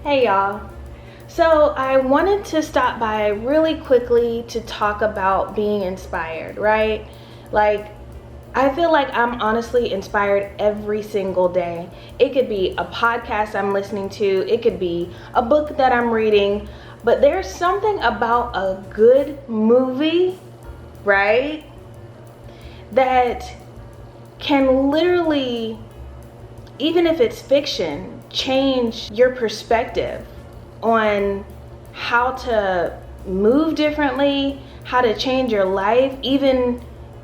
Hey y'all. So I wanted to stop by really quickly to talk about being inspired, right? Like, I feel like I'm honestly inspired every single day. It could be a podcast I'm listening to, it could be a book that I'm reading, but there's something about a good movie, right? That can literally, even if it's fiction, change your perspective on how to move differently, how to change your life, even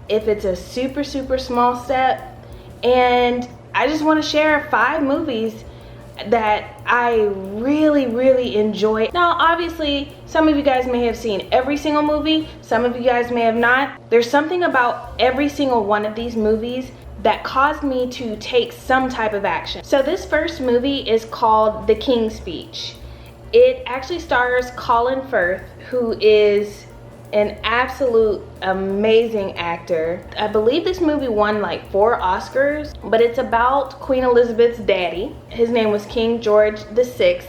if it's a super, super small step. And I just want to share 5 movies that I really, really enjoy. Now, obviously, some of you guys may have seen every single movie, some of you guys may have not. There's something about every single one of these movies that caused me to take some type of action. So this first movie is called The King's Speech. It actually stars Colin Firth, who is an absolute amazing actor. I believe this movie won like 4 Oscars, but it's about Queen Elizabeth's daddy. His name was King George VI,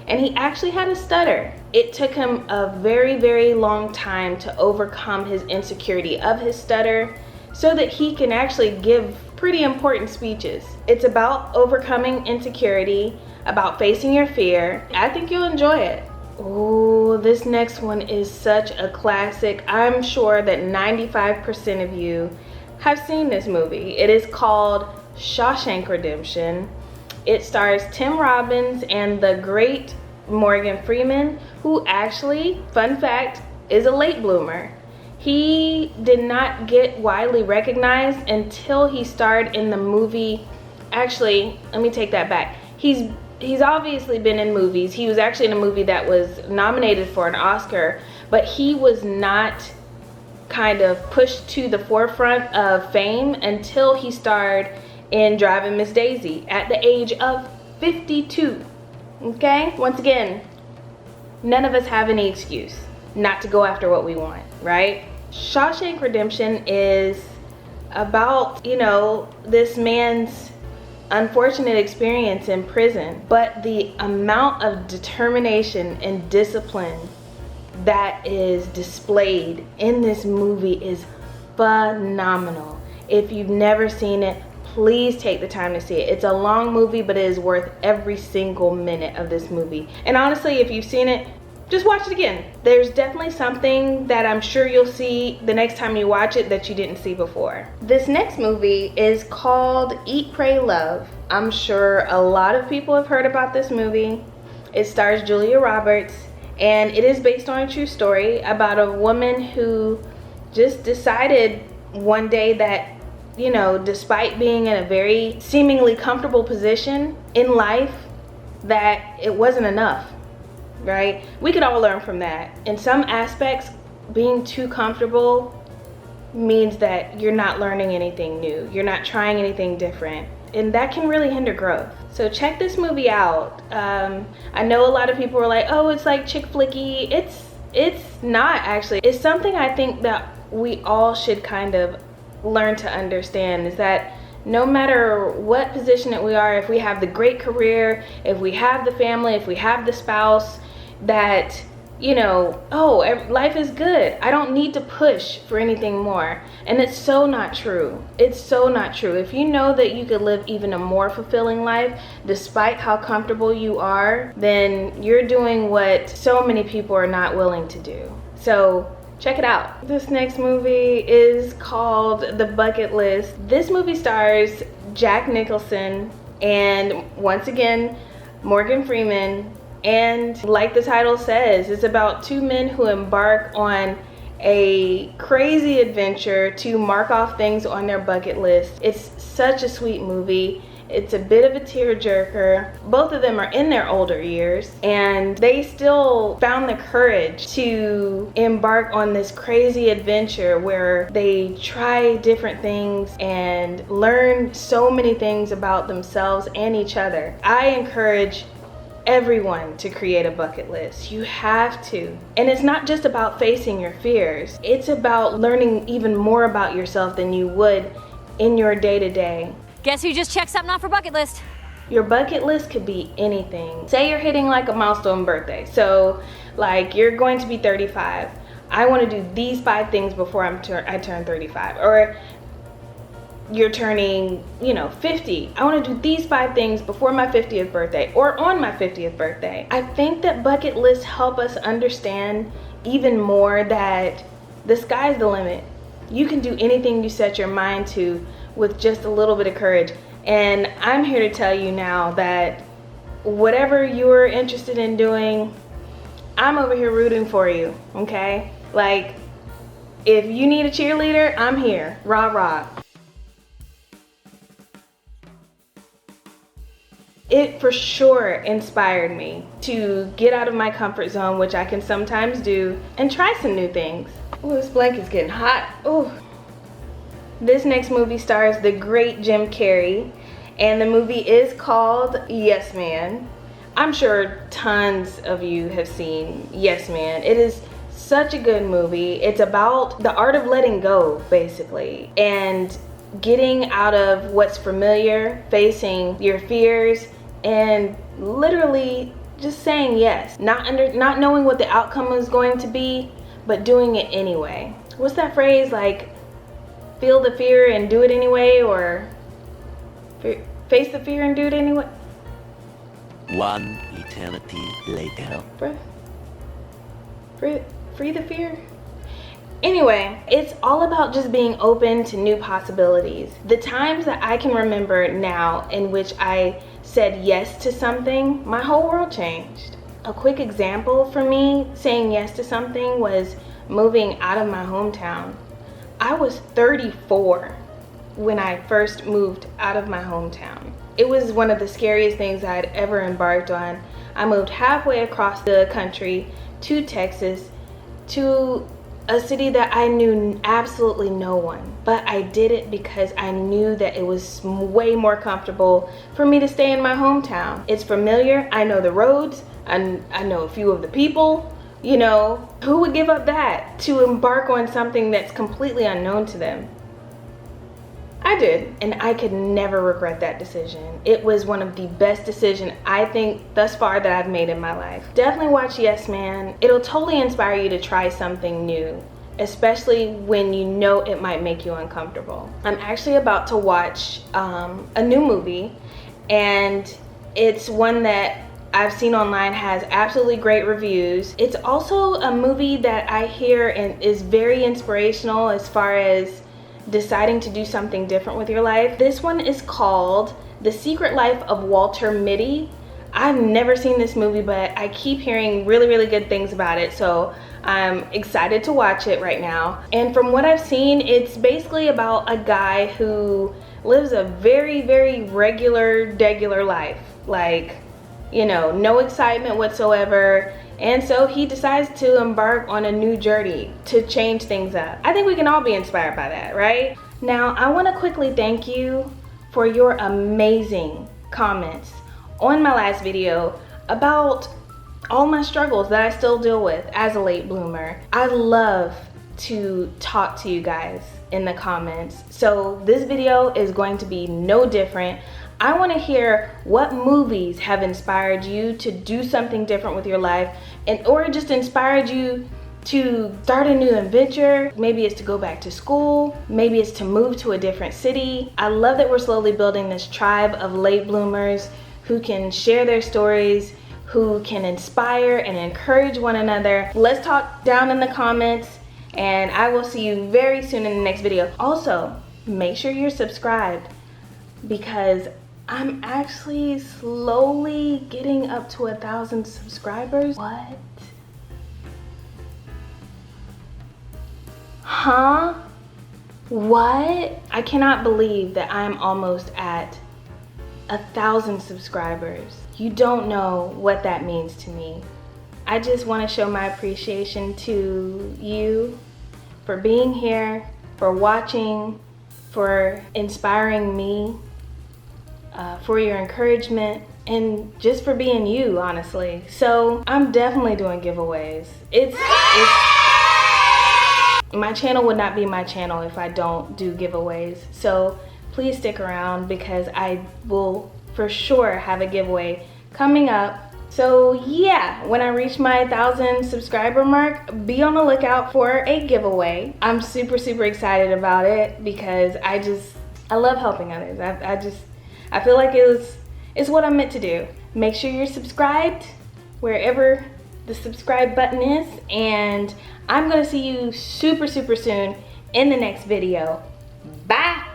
and he actually had a stutter. It took him a very, very long time to overcome his insecurity of his stutter so that he can actually give pretty important speeches. It's about overcoming insecurity, about facing your fear. I think you'll enjoy it. Oh, this next one is such a classic. I'm sure that 95% of you have seen this movie. It is called Shawshank Redemption. It stars Tim Robbins and the great Morgan Freeman, who actually, fun fact, is a late bloomer. He did not get widely recognized until he starred in the movie. Actually, let me take that back. He's obviously been in movies. He was actually in a movie that was nominated for an Oscar, but he was not kind of pushed to the forefront of fame until he starred in Driving Miss Daisy at the age of 52. Okay? Once again, none of us have any excuse not to go after what we want, right? Shawshank Redemption is about, this man's unfortunate experience in prison, but the amount of determination and discipline that is displayed in this movie is phenomenal. If you've never seen it, please take the time to see it. It's a long movie, but it is worth every single minute of this movie. And honestly, if you've seen it, just watch it again. There's definitely something that I'm sure you'll see the next time you watch it that you didn't see before. This next movie is called Eat, Pray, Love. I'm sure a lot of people have heard about this movie. It stars Julia Roberts, and it is based on a true story about a woman who just decided one day that, despite being in a very seemingly comfortable position in life, that it wasn't enough. Right? We could all learn from that. In some aspects, being too comfortable means that you're not learning anything new. You're not trying anything different. And that can really hinder growth. So check this movie out. I know a lot of people are like, oh, it's like chick flicky. It's not actually. It's something I think that we all should kind of learn to understand, is that no matter what position that we are, if we have the great career, if we have the family, if we have the spouse, that, life is good. I don't need to push for anything more. And it's so not true. It's so not true. If you know that you could live even a more fulfilling life despite how comfortable you are, then you're doing what so many people are not willing to do. So check it out. This next movie is called The Bucket List. This movie stars Jack Nicholson and, once again, Morgan Freeman. And like the title says, it's about 2 men who embark on a crazy adventure to mark off things on their bucket list. It's such a sweet movie. It's a bit of a tearjerker. Both of them are in their older years, and they still found the courage to embark on this crazy adventure where they try different things and learn so many things about themselves and each other. I encourage everyone to create a bucket list. You have to. And it's not just about facing your fears. It's about learning even more about yourself than you would in your day-to-day. Guess who just checked something off her bucket list? Your bucket list could be anything. Say you're hitting like a milestone birthday. So like you're going to be 35. I want to do these 5 things before I turn 35. Or you're turning, 50. I want to do these 5 things before my 50th birthday or on my 50th birthday. I think that bucket lists help us understand even more that the sky's the limit. You can do anything you set your mind to with just a little bit of courage. And I'm here to tell you now that whatever you're interested in doing, I'm over here rooting for you, okay? Like, if you need a cheerleader, I'm here. Rah, rah. It for sure inspired me to get out of my comfort zone, which I can sometimes do, and try some new things. Oh, this blanket's getting hot. Oh. This next movie stars the great Jim Carrey, and the movie is called Yes Man. I'm sure tons of you have seen Yes Man. It is such a good movie. It's about the art of letting go, basically, and getting out of what's familiar, facing your fears, and literally just saying yes. Not knowing what the outcome is going to be, but doing it anyway. What's that phrase, like, feel the fear and do it anyway, or face the fear and do it anyway? One eternity later. Free the fear? Anyway, it's all about just being open to new possibilities. The times that I can remember now in which I said yes to something, my whole world changed. A quick example for me saying yes to something was moving out of my hometown. I was 34 when I first moved out of my hometown. It was one of the scariest things I had ever embarked on. I moved halfway across the country to Texas, to a city that I knew absolutely no one. But I did it because I knew that it was way more comfortable for me to stay in my hometown. It's familiar, I know the roads, I know a few of the people. Who would give up that to embark on something that's completely unknown to them? I did, and I could never regret that decision. It was one of the best decisions I think thus far that I've made in my life. Definitely watch Yes Man. It'll totally inspire you to try something new, especially when you know it might make you uncomfortable. I'm actually about to watch a new movie, and it's one that I've seen online has absolutely great reviews. It's also a movie that I hear and is very inspirational as far as deciding to do something different with your life. This one is called The Secret Life of Walter Mitty. I've never seen this movie, but I keep hearing really, really good things about it, so I'm excited to watch it right now. And from what I've seen, it's basically about a guy who lives a very, very regular life. Like, no excitement whatsoever. And so he decides to embark on a new journey to change things up. I think we can all be inspired by that, right? Now, I want to quickly thank you for your amazing comments on my last video about all my struggles that I still deal with as a late bloomer. I love to talk to you guys in the comments. So this video is going to be no different. I want to hear what movies have inspired you to do something different with your life, or just inspired you to start a new adventure. Maybe it's to go back to school, maybe it's to move to a different city. I love that we're slowly building this tribe of late bloomers who can share their stories, who can inspire and encourage one another. Let's talk down in the comments, and I will see you very soon in the next video. Also, make sure you're subscribed, because I'm actually slowly getting up to 1,000 subscribers. What? Huh? What? I cannot believe that I'm almost at 1,000 subscribers. You don't know what that means to me. I just want to show my appreciation to you for being here, for watching, for inspiring me, for your encouragement, and just for being you, honestly. So I'm definitely doing giveaways. My channel would not be my channel if I don't do giveaways. So please stick around, because I will for sure have a giveaway coming up. So yeah, when I reach my 1,000 subscriber mark, be on the lookout for a giveaway. I'm super excited about it because I love helping others. I feel like it's what I'm meant to do. Make sure you're subscribed wherever the subscribe button is, and I'm gonna see you super soon in the next video. Bye.